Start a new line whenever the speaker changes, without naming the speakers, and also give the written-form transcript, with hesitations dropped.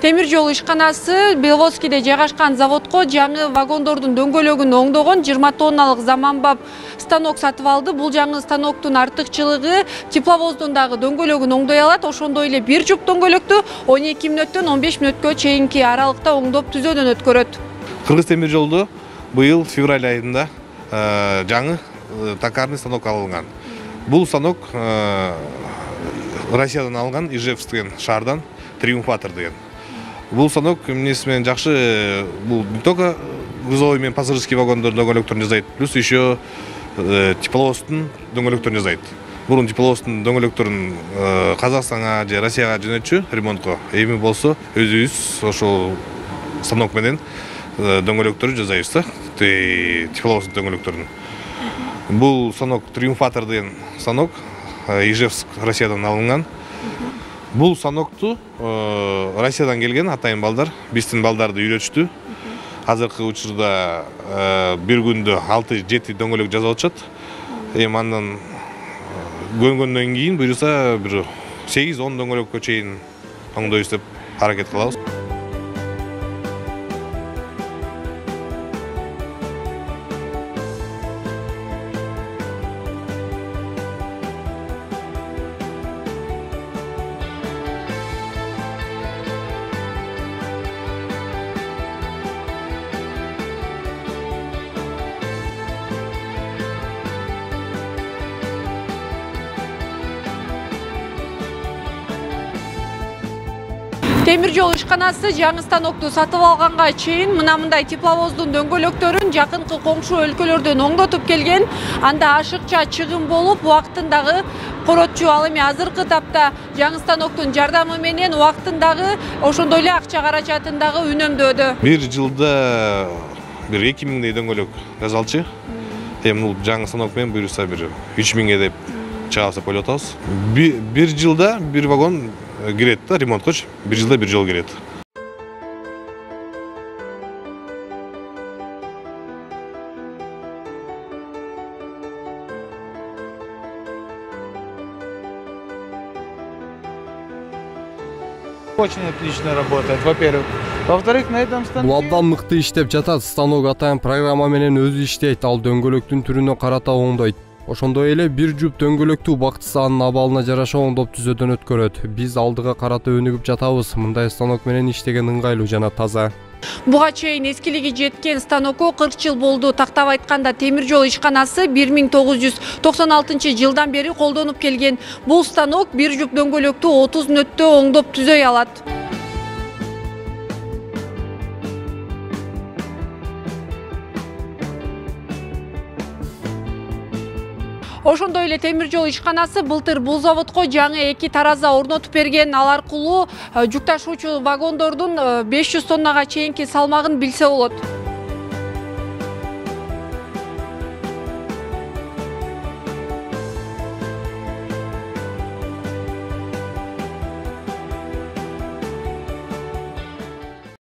Темир жол ишканасы Беловодскийде жайгашкан заводко жаңы вагондордун дөңгөлөгүн оңдогон 20 тонналык заманбап станок сатып алды. Бул жаңы станоктун артыкчылыгы тепловоздун дагы дөңгөлөгүн оңдой алат. Ошондой эле бир жуп дөңгөлөктү 12 мүнөттөн 15 мүнөткө чейинки аралыкта оңдоп түзөөдөн өткөрөт.
Кыргыз темир жолду быйыл февраль айында жаңы токарный станок алынган. Бул станок Россиядан алынган, Ижевск деген шаардан, Триумфатор деген. Бул станок эмнеси менен жакшы, бул не только грузовой менен пассажирский вагондордун дөңгөлөктөрүн жасайт, плюс еще тепловоздун дөңгөлөктөрүн жасайт. Бурун тепловоздун дөңгөлөктөрүн Казакстанга же Россияга жөнөтчү ремонтко. Эми болсо өзүбүз ошол станок менен дөңгөлөктөрү жасайбыз да, тепловоздун дөңгөлөктөрүн. Бул станок Триумфатор деген станок, Ижевск Россиядан алынган. Бул станокту Россиядан келген атайын балдар, биздин балдарды үйрөтүштү. Азыркы учурда бир күндө 6-7 дөңгөлөк жасап атышат. Эми андан көнгөндөн кийин буюрса бир 8-10 дөңгөлөккө чейин оңдойбуз деп аракет кылабыз.
Темир жол ишканасы жаңы станокту сатып алганга чейин мындай тепловоздун дөңгөлөктөрүн жакынкы коңшу өлкөлөрдөн оңдотуп келген. Анда ашыкча чыгым болуп, убактындагы коротчу. Ал эми азыркы тапта жаңы станоктун жардамы менен убактындагы ошондой эле акча каражатындагы үнөмдөөдө.
Бир жылда бир 2000 дөңгөлөк жасалчу. Эми бул жаңы станок менен буюрса бир 3000 деп чыгабыз деп ойлоп атабыз. Бир жылда бир вагон кирет да, ремонткочу. Бир жылда бир жол кирет.
Очень отлично работает, во-первых. Во-вторых, на этом станке...
Бул абдан мыкты иштеп жатат. Станок атайын программа менен өзү иштейт. Ал дөңгөлөктүн түрүнө карата оңдойт. Ошондой эле бир жуп дөңгөлөктү убактысы анын абалына жараша оңдоп түзөөдөн өткөрөт. Биз алдыга карата өнүгүп жатабыз. Мындай станок менен иштеген ыңгайлуу жана таза.
Буга чейин эскилиги жеткен станокко 40 жыл болду. Тактап айтканда темир жол ишканасы 1996 жылдан бери колдонуп келген. Бул станок бир жуп дөңгөлөктү 30 мүнөттө оңдоп түзөй алат. Ошондой эле темир жол ишканасы былтыр бул заводко жаңы 2 тараза орнотуп берген. Ал аркылуу жүк ташуучу вагондордун 500 тоннага чейинки салмагын билсе болот.